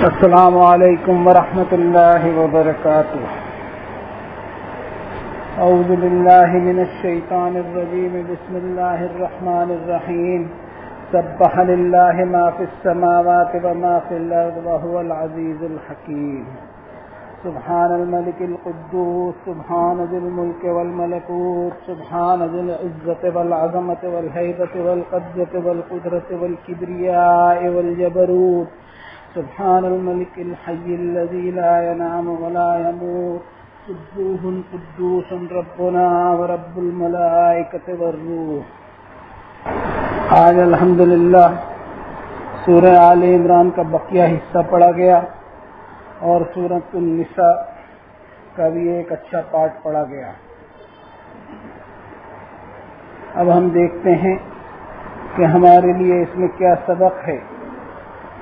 السلام علیکم ورحمۃ اللہ وبرکاتہ۔ اعوذ باللہ من الشیطان الرجیم، بسم اللہ الرحمن الرحیم۔ سبح للہ ما فی السماوات وما فی الارض وهو العزیز الحکیم۔ سبحان الملک القدوس، سبحان ذی الملک والملکوت، سبحان ذی العزة والعظمة والہیبة والقدرة والقدرة والکبریاء والجبروت، سبحان الملک الحی الذی لا ینام ولا یموت، سبوح قدوس ربنا ورب الملائکۃ والروح۔ آج الحمدللہ سورہ آل عمران کا بقیہ حصہ پڑھا گیا اور سورۃ النساء کا بھی ایک اچھا پارٹ پڑھا گیا۔ اب ہم دیکھتے ہیں کہ ہمارے لیے اس میں کیا سبق ہے۔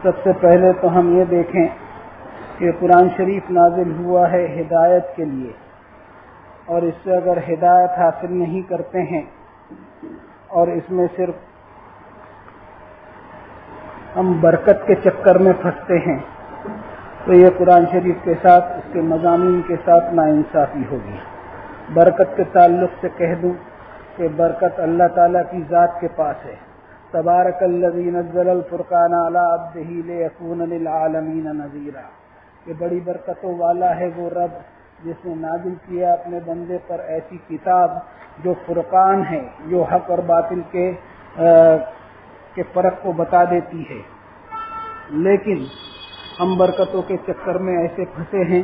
سب سے پہلے تو ہم یہ دیکھیں کہ قرآن شریف نازل ہوا ہے ہدایت کے لیے، اور اس سے اگر ہدایت حاصل نہیں کرتے ہیں اور اس میں صرف ہم برکت کے چکر میں پھنستے ہیں تو یہ قرآن شریف کے ساتھ، اس کے مضامین کے ساتھ ناانصافی ہوگی۔ برکت کے تعلق سے کہہ دوں کہ برکت اللہ تعالیٰ کی ذات کے پاس ہے۔ تبارک الذی نزل الفرقان علی عبدہ لیکون للعالمین نذیرا، یہ بڑی برکتوں والا ہے وہ رب جس نے نازل کیا اپنے بندے پر ایسی کتاب جو فرقان ہے، جو حق اور باطل کے فرق کو بتا دیتی ہے۔ لیکن ہم برکتوں کے چکر میں ایسے پھنسے ہیں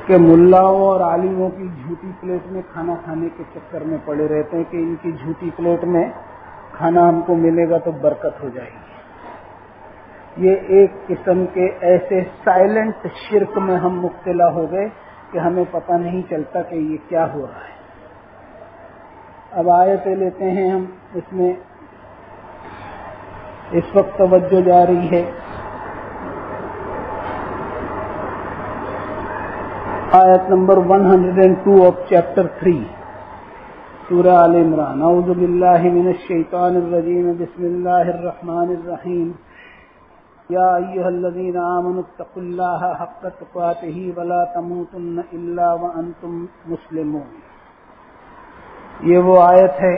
کہ ملاؤں اور عالموں کی جھوٹی پلیٹ میں کھانا کھانے کے چکر میں پڑے رہتے ہیں کہ ان کی جھوٹی پلیٹ میں کھانا ہم کو ملے گا تو برکت ہو جائے گی۔ یہ ایک قسم کے ایسے سائلنٹ شرک میں ہم مبتلا ہو گئے کہ ہمیں پتہ نہیں چلتا کہ یہ کیا ہو رہا ہے۔ اب آیتیں لیتے ہیں ہم، اس میں اس وقت توجہ جا رہی ہے آیت نمبر 102 آف چیپٹر 3 سورہ آل عمران۔ اعوذ باللہ من الشیطان الرجیم، بسم اللہ الرحمن الرحیم۔ یا ایھا الذین آمنوا اتقوا اللہ حق تقاتہ ولا تموتن الا وانتم مسلمون۔ یہ وہ آیت ہے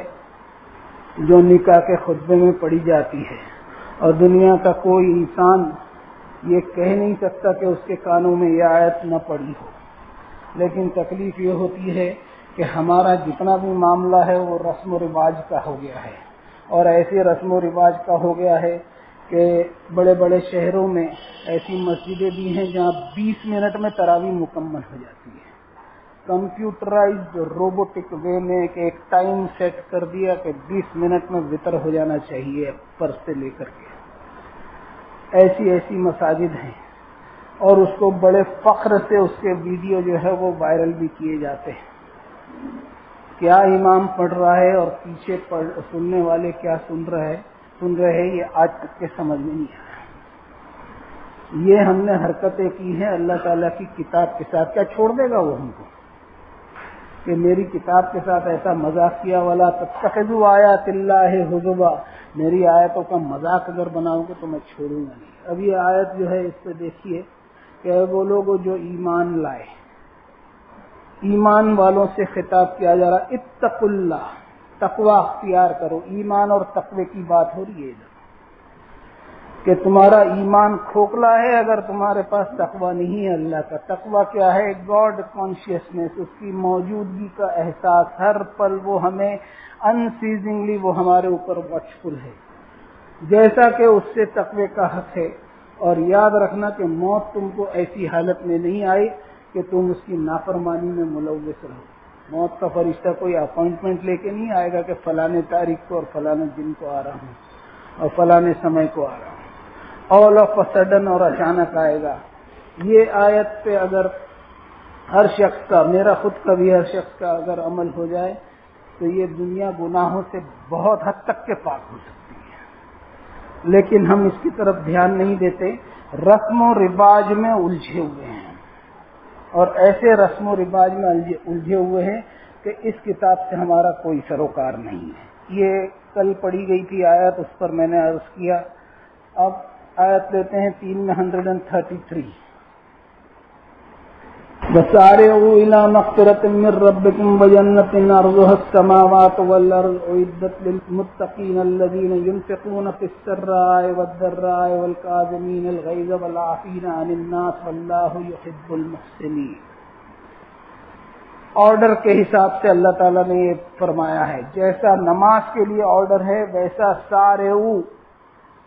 جو نکاح کے خطبے میں پڑھی جاتی ہے، اور دنیا کا کوئی انسان یہ کہہ نہیں سکتا کہ اس کے کانوں میں یہ آیت نہ پڑھی ہو۔ لیکن تکلیف یہ ہوتی ہے کہ ہمارا جتنا بھی معاملہ ہے وہ رسم و رواج کا ہو گیا ہے، اور ایسے رسم و رواج کا ہو گیا ہے کہ بڑے بڑے شہروں میں ایسی مسجدیں بھی ہیں جہاں 20 منٹ میں تراویح مکمل ہو جاتی ہے۔ کمپیوٹرائزڈ روبوٹک وے میں کہ ایک ٹائم سیٹ کر دیا کہ 20 منٹ میں وتر ہو جانا چاہیے فرض سے لے کر کے۔ ایسی مساجد ہیں، اور اس کو بڑے فخر سے اس کے ویڈیو جو ہے وہ وائرل بھی کیے جاتے ہیں۔ کیا امام پڑھ رہا ہے اور پیچھے سننے والے کیا سن رہے ہیں یہ آج تک کے سمجھ میں نہیں آیا۔ یہ ہم نے حرکتیں کی ہیں اللہ تعالیٰ کی کتاب کے ساتھ، کیا چھوڑ دے گا وہ ہم کو کہ میری کتاب کے ساتھ ایسا مذاق کیا؟ ولا تتخذوا آیات اللہ حضوا، میری آیتوں کا مذاق اگر بناؤ گے تو میں چھوڑوں گا نہیں۔ اب یہ آیت جو ہے اس پہ دیکھیے کہ وہ لوگ جو ایمان لائے، ایمان والوں سے خطاب کیا جا رہا، اتقوا اللہ، تقوی اختیار کرو۔ ایمان اور تقوی کی بات ہو رہی ہے کہ تمہارا ایمان کھوکھلا ہے اگر تمہارے پاس تقوی نہیں ہے اللہ کا۔ تقوی کیا ہے؟ گاڈ کانشیسنیس، اس کی موجودگی کا احساس، ہر پل وہ ہمیں انسیزنگلی وہ ہمارے اوپر واچفل ہے، جیسا کہ اس سے تقوی کا حق ہے۔ اور یاد رکھنا کہ موت تم کو ایسی حالت میں نہیں آئی کہ تم اس کی نافرمانی میں ملوث رہو۔ موت کا فرشتہ کوئی اپائنٹمنٹ لے کے نہیں آئے گا کہ فلانے تاریخ کو اور فلانے دن کو آ رہا ہوں اور فلانے سمے کو آ رہا ہوں، آل آف اے سڈن اور اچانک آئے گا۔ یہ آیت پہ اگر ہر شخص کا، میرا خود کا بھی ہر شخص کا اگر عمل ہو جائے تو یہ دنیا گناہوں سے بہت حد تک کے پاک ہو سکتی ہے۔ لیکن ہم اس کی طرف دھیان نہیں دیتے، رسم و رواج میں الجھے ہوئے ہیں، اور ایسے رسم و رواج میں الجھے ہوئے ہیں کہ اس کتاب سے ہمارا کوئی سروکار نہیں ہے۔ یہ کل پڑھی گئی تھی آیت، اس پر میں نے عرض کیا۔ اب آیت لیتے ہیں 3 میں 133. وسارعوا إلى مغفرة من ربكم وجنة عرضها السماوات والأرض أعدت للمتقين الذين ينفقون في السراء والضراء والكاظمين الغيظ والعافين عن الناس والله يحب المحسنين. آرڈر کے حساب سے اللہ تعالیٰ نے یہ فرمایا ہے، جیسا نماز کے لیے آرڈر ہے ویسا سارعوا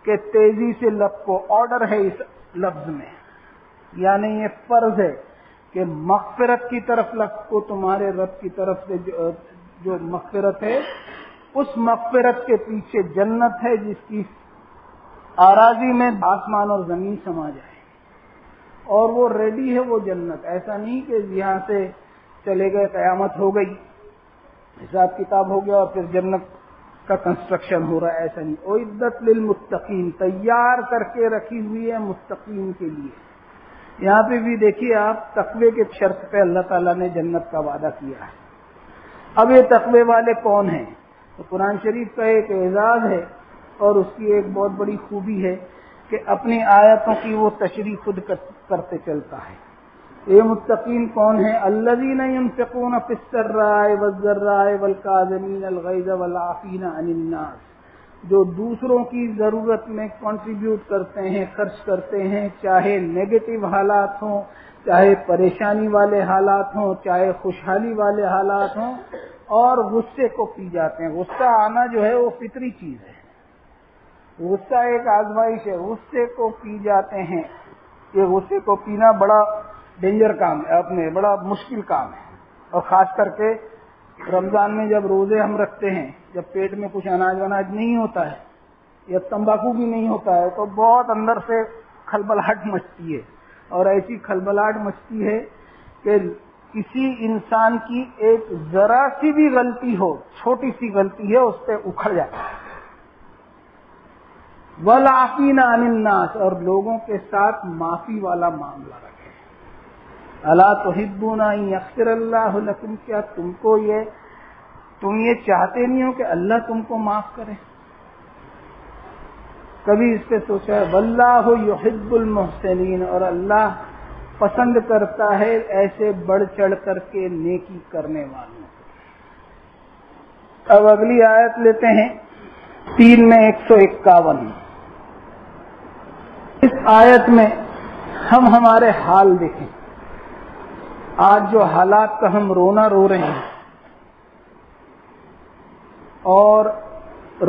کہ تیزی سے لفظ کو آرڈر ہے اس لفظ میں، یعنی یہ فرض ہے کہ مغفرت کی طرف لفظ کو تمہارے رب کی طرف سے جو مغفرت ہے، اس مغفرت کے پیچھے جنت ہے جس کی آراضی میں آسمان اور زمین سما جائے، اور وہ ریڈی ہے وہ جنت. ایسا نہیں کہ یہاں سے چلے گئے قیامت ہو گئی حساب کتاب ہو گیا اور پھر جنت کا کنسٹرکشن ہو رہا ہے، ایسا نہیں. اعدت للمتقین تیار کر کے رکھی ہوئی ہے متقین کے لیے. یہاں پہ بھی دیکھیے آپ تقوی کے شرط پہ اللہ تعالیٰ نے جنت کا وعدہ کیا ہے. اب یہ تقوی والے کون ہیں؟ تو قرآن شریف کا ایک اعزاز ہے اور اس کی ایک بہت بڑی خوبی ہے کہ اپنی آیتوں کی وہ تشریح خود کرتے چلتا ہے. یہ متقین کون ہیں؟ الذین ينفقون فی السراء والضراء والکاظمین الغیظ والعافین عن الناس، جو دوسروں کی ضرورت میں کنٹریبیوٹ کرتے ہیں، خرچ کرتے ہیں، چاہے نیگیٹو حالات ہوں، چاہے پریشانی والے حالات ہوں، چاہے خوشحالی والے حالات ہوں، اور غصے کو پی جاتے ہیں. غصہ آنا جو ہے وہ فطری چیز ہے، غصہ ایک آزمائش ہے، غصے کو پی جاتے ہیں. یہ غصے کو پینا بڑا ڈینجر کام ہے، اپنے بڑا مشکل کام ہے، اور خاص کر کے رمضان میں جب روزے ہم رکھتے ہیں، جب پیٹ میں کچھ اناج وناج نہیں ہوتا ہے یا تمباکو بھی نہیں ہوتا ہے تو بہت اندر سے کھلبلاہٹ مچتی ہے، اور ایسی کھلبلاہٹ مچتی ہے کہ کسی انسان کی ایک ذرا سی بھی غلطی ہو، چھوٹی سی غلطی ہے، اس پہ اکھڑ جاتا ہے. والعافین عن الناس، اور لوگوں کے ساتھ معافی والا معاملہ رکھے. الا تحبون ان یغفر اللہ لکم، کیا تم یہ چاہتے نہیں ہو کہ اللہ تم کو معاف کرے؟ کبھی اس پہ سوچا ہے؟ واللہ یحب المحسنین، اور اللہ پسند کرتا ہے ایسے بڑھ چڑھ کر کے نیکی کرنے والوں کو. اب اگلی آیت لیتے ہیں 3 میں 151. اس آیت میں ہم ہمارے حال دیکھیں. آج جو حالات کا ہم رونا رو رہے ہیں، اور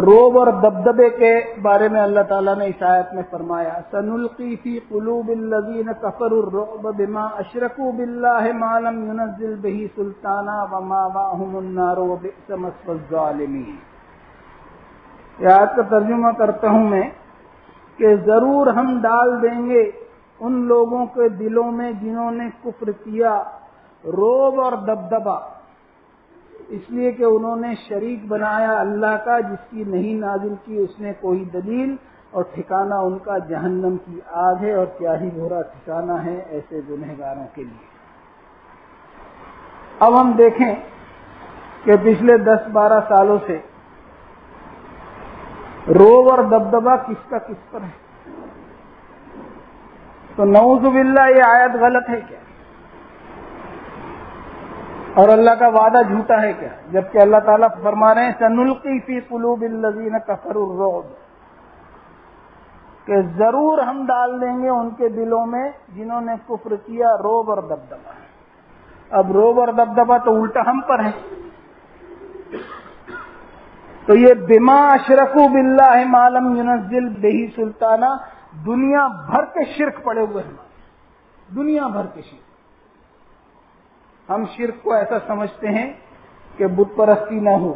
روب اور دبدبے کے بارے میں اللہ تعالیٰ نے اس آیت میں فرمایا سنلقی فی قلوب الذین کفروا الرعب بما اشرکوا باللہ ما لم ينزل به سلطانا ومأواہم النار وبئس مثوى الظالمین. یہ آیت کا ترجمہ کرتا ہوں میں کہ ضرور ہم ڈال دیں گے ان لوگوں کے دلوں میں جنہوں نے کفر کیا روب اور دبدبا، اس لیے کہ انہوں نے شریک بنایا اللہ کا جس کی نہیں نازل کی اس نے کوئی دلیل، اور ٹھکانہ ان کا جہنم کی آگ ہے، اور کیا ہی برا ٹھکانہ ہے ایسے گنہگاروں کے لیے. اب ہم دیکھیں کہ پچھلے 10-12 سالوں سے روب اور دبدبا کس کا کس پر ہے. تو نعوذ باللہ یہ آیت غلط ہے کیا؟ اور اللہ کا وعدہ جھوٹا ہے کیا؟ جبکہ اللہ تعالیٰ فرما رہے ہیں سنلقی فی قلوب الذین کفروا الرعب، کہ ضرور ہم ڈال دیں گے ان کے دلوں میں جنہوں نے کفر کیا روب اور دبدبا. اب روب اور دبدبا تو الٹا ہم پر ہے. تو یہ بما اشرکوا باللہ ما لم ينزل به سلطانا، دنیا بھر کے شرک پڑے ہوئے ہیں، دنیا بھر کے شرک. ہم شرک کو ایسا سمجھتے ہیں کہ بت پرستی نہ ہو،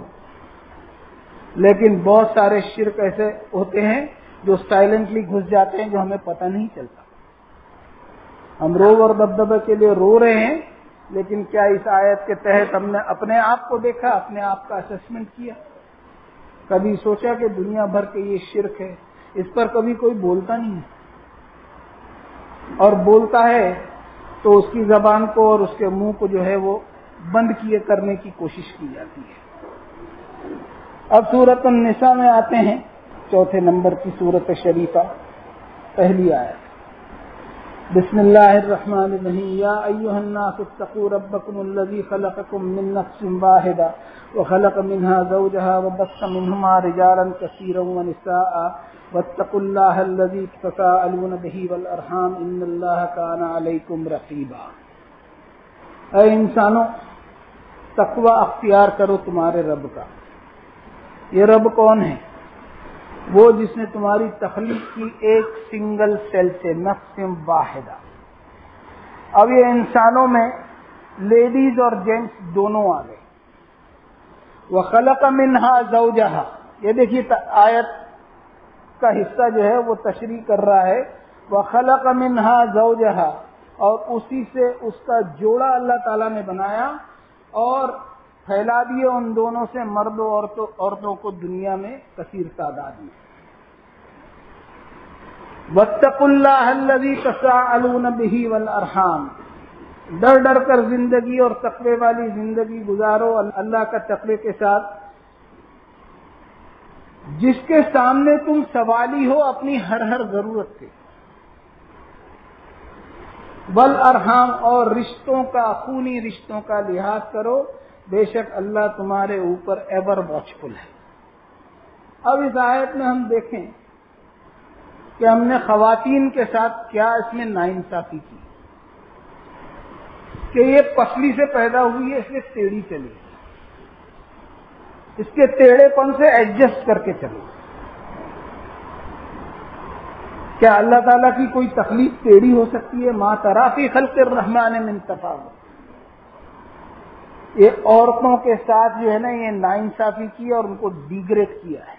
لیکن بہت سارے شرک ایسے ہوتے ہیں جو سائلنٹلی گھس جاتے ہیں جو ہمیں پتہ نہیں چلتا. ہم روب اور دبدبے کے لیے رو رہے ہیں، لیکن کیا اس آیت کے تحت ہم نے اپنے آپ کو دیکھا، اپنے آپ کا اسسمنٹ کیا؟ کبھی سوچا کہ دنیا بھر کے یہ شرک ہے، اس پر کبھی کوئی بولتا نہیں ہے، اور بولتا ہے تو اس کی زبان کو اور اس کے منہ کو جو ہے وہ بند کیے کرنے کی کوشش کی جاتی ہے. اب سورۃ النساء میں آتے ہیں، 4 نمبر کی سورت شریفہ. پہلی آیت بسم اللہ الرحمن الرحیم یا ایھا الناس اتقوا ربکم الذی خلقکم من نفس واحدہ وخلق منها زوجها وبث منهما رجالا كثيرا ونساء واتقوا الله الذي تساءلون به والارحام ان اللہ كان علیکم رقیبا۔ اے انسانوں، تقوی اختیار کرو تمہارے رب کا۔ یہ رب کون ہے؟ وہ جس نے تمہاری تخلیق کی ایک سنگل سیل سے، نفس واحدہ۔ اب یہ انسانوں میں لیڈیز اور جینٹس دونوں آ گئے۔ وَخَلَقَ مِنْهَا زَوْجَهَا، یہ دیکھیے آیت کا حصہ جو ہے وہ تشریح کر رہا ہے وَخَلَقَ مِنْهَا زَوْجَهَا، اور اسی سے اس کا جوڑا اللہ تعالیٰ نے بنایا اور پھیلا دیے ان دونوں سے مرد و عورتوں کو دنیا میں کثیر تعداد میں۔ وَاتَّقُوا اللَّهَ الَّذِي تَسَاءَلُونَ بِهِ وَالْأَرْحَامَ، ڈر ڈر کر زندگی اور تقوی والی زندگی گزارو اللہ کا تقوی کے ساتھ، جس کے سامنے تم سوالی ہو اپنی ہر ضرورت کے۔ والارحام، اور رشتوں کا، خونی رشتوں کا لحاظ کرو، بے شک اللہ تمہارے اوپر ایور واچفل ہے۔ اب اس آیت میں ہم دیکھیں کہ ہم نے خواتین کے ساتھ کیا اس میں ناانصافی کی کہ یہ پسلی سے پیدا ہوئی ہے، اس لیے ٹیڑھی چلی، اس کے ٹیڑھے پن سے ایڈجسٹ کر کے چلو۔ کیا اللہ تعالیٰ کی کوئی تخلیق ٹیڑھی ہو سکتی ہے؟ ما تری فی خلق الرحمن من تفاوت۔ یہ عورتوں کے ساتھ جو ہے نا یہ ناانصافی کی اور ان کو ڈیگریڈ کیا ہے،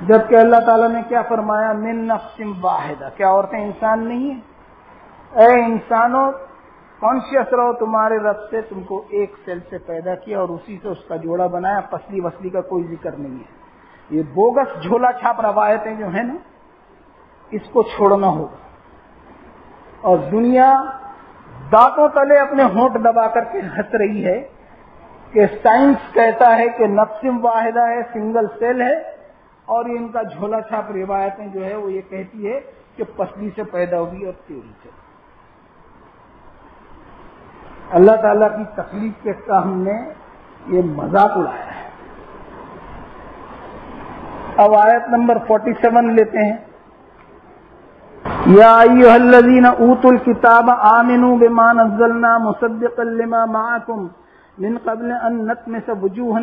جبکہ اللہ تعالیٰ نے کیا فرمایا؟ من نفس واحدہ۔ کیا عورتیں انسان نہیں ہیں؟ اے انسانوں، کانشیس رہو تمہارے رب سے، تم کو ایک سیل سے پیدا کیا اور اسی سے اس کا جوڑا بنایا، پسلی وسلی کا کوئی ذکر نہیں ہے۔ یہ بوگس جھولا چھاپ روایتیں جو ہیں نا، اس کو چھوڑنا ہوگا۔ اور دنیا دانتوں تلے اپنے ہونٹ دبا کر کے ہنس رہی ہے کہ سائنس کہتا ہے کہ نفس واحدہ ہے، سنگل سیل ہے، اور ان کا جھولا چھاپ روایتیں جو ہے وہ یہ کہتی ہے کہ پسلی سے پیدا ہوگی اور ٹیڑھی سے۔ اللہ تعالیٰ کی تخلیق کے کا ہم نے یہ مذاق اڑایا ہے۔ اب آیت نمبر 47 لیتے ہیں۔ یا ایھا الذین اوتوا الکتاب آمنوا بما نزلنا مصدقا لما معکم من قبل ان نطمس وجوہا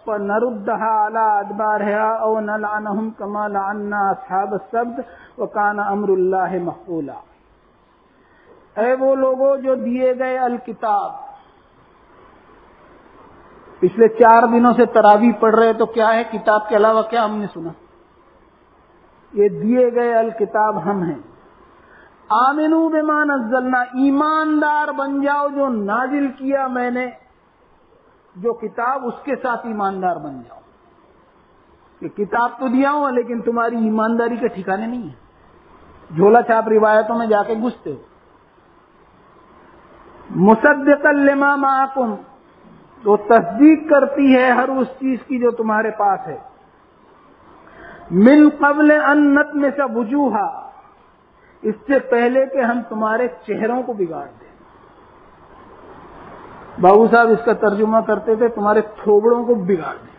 فنردها على ادبارها او نلعنهم كما لعنا اصحاب السبت وكان امر اللہ مفعولا۔ اے وہ لوگوں جو دیے گئے الکتاب، پچھلے 4 دنوں سے تراویح پڑھ رہے تو کیا ہے؟ کتاب کے علاوہ کیا ہم نے سنا؟ یہ دیے گئے الکتاب ہم ہیں۔ آمنوا بما نزلنا، ایماندار بن جاؤ جو نازل کیا میں نے جو کتاب، اس کے ساتھ ایماندار بن جاؤ۔ کہ کتاب تو دیا ہوں لیکن تمہاری ایمانداری کے ٹھکانے نہیں ہے، جھولا چھاپ روایتوں میں جا کے گھستے ہو۔ مصدقا لما معکم، تو تصدیق کرتی ہے ہر اس چیز کی جو تمہارے پاس ہے۔ من قبل ان نطمس وجوہا، اس سے پہلے کہ ہم تمہارے چہروں کو بگاڑ دیں۔ بابو صاحب اس کا ترجمہ کرتے تھے تمہارے تھوبڑوں کو بگاڑ دیں۔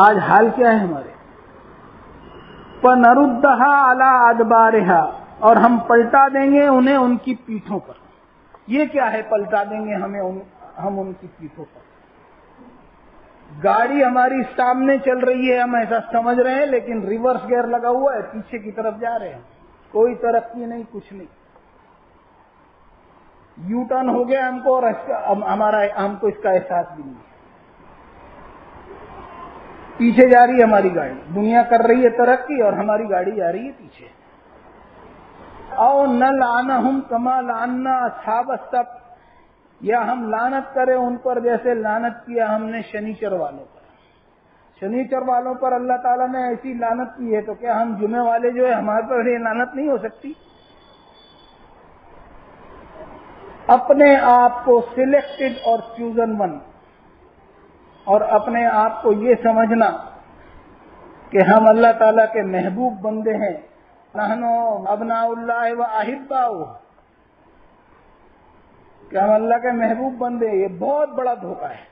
آج حال کیا ہے ہمارے؟ فَنَرُدَّهَا عَلَىٰ أَدْبَارِهَا، اور ہم پلٹا دیں گے انہیں ان کی پیٹھوں پر۔ یہ کیا ہے پلٹا دیں گے ہم ان کی پیٹھوں پر؟ گاڑی ہماری سامنے چل رہی ہے، ہم ایسا سمجھ رہے ہیں، لیکن ریورس گیئر لگا ہوا ہے، پیچھے کی طرف جا رہے ہیں، کوئی ترقی نہیں، کچھ نہیں۔ یو ٹرن ہو گیا ہم کو، اور ہم کو اس کا احساس بھی نہیں ہے۔ پیچھے جا رہی ہے ہماری گاڑی، دنیا کر رہی ہے ترقی اور ہماری گاڑی جا رہی ہے پیچھے۔ او نلعنہم کما لعنا اصحاب السبت، یا ہم لعنت کریں ان پر جیسے لعنت کیا ہم نے شنیچر والوں پر۔ شنیچر والوں پر اللہ تعالیٰ نے ایسی لعنت کی ہے تو کیا ہم جمعے والے جو ہے ہمارے پر یہ لعنت نہیں ہو سکتی؟ اپنے آپ کو سلیکٹڈ اور چوزن ون، اور اپنے آپ کو یہ سمجھنا کہ ہم اللہ تعالیٰ کے محبوب بندے ہیں، نحنو ابناء اللہ و احباؤہ، کہ ہم اللہ کے محبوب بندے ہیں، یہ بہت بڑا دھوکہ ہے۔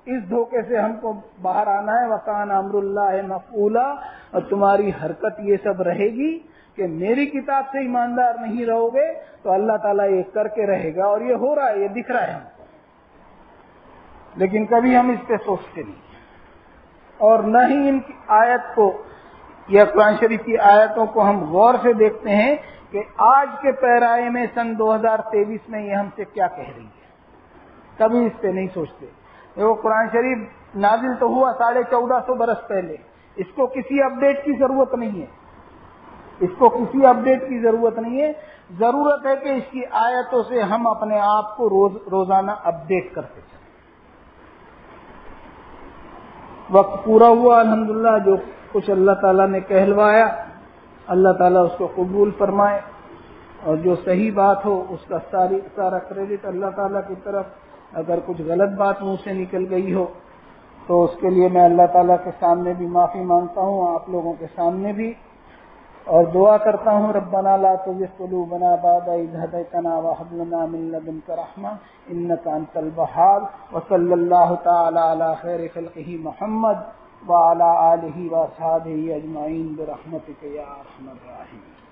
اس دھوکے سے ہم کو باہر آنا ہے۔ وَكَانَ أَمْرُ اللَّهِ مَفْعُولًا، اور تمہاری حرکت یہ سب رہے گی کہ میری کتاب سے ایماندار نہیں رہو گے تو اللہ تعالیٰ یہ کر کے رہے گا، اور یہ ہو رہا ہے، یہ دکھ رہا ہے ہم کو، لیکن کبھی ہم اس پہ سوچتے نہیں اور نہ ہی ان کی آیت کو یا قرآن شریف کی آیتوں کو ہم غور سے دیکھتے ہیں کہ آج کے پیرائے میں سن 2023 میں یہ ہم سے کیا کہہ رہی ہے، کبھی اس پہ نہیں سوچتے۔ وہ قرآن شریف نازل تو ہوا 1450 برس پہلے، اس کو کسی اپڈیٹ کی ضرورت نہیں ہے، اس کو کسی اپڈیٹ کی ضرورت نہیں ہے، ضرورت ہے کہ اس کی آیتوں سے ہم اپنے آپ کو روزانہ اپڈیٹ کرتے چلیں۔ وقت پورا ہوا الحمدللہ، جو کچھ اللہ تعالیٰ نے کہلوایا اللہ تعالیٰ اس کو قبول فرمائے، اور جو صحیح بات ہو اس کا سارا کریڈٹ اللہ تعالیٰ کی طرف، اگر کچھ غلط بات منہ سے نکل گئی ہو تو اس کے لیے میں اللہ تعالیٰ کے سامنے بھی معافی مانگتا ہوں، آپ لوگوں کے سامنے بھی، اور دعا کرتا ہوں ربنا لا تزغ قلوبنا بعد إذ هديتنا وهب لنا من لدنك رحمة إنك أنت الوهاب، وصلى الله تعالى على خير خلقه محمد وعلى آله وأصحابه أجمعين برحمتك يا أرحم الراحمين۔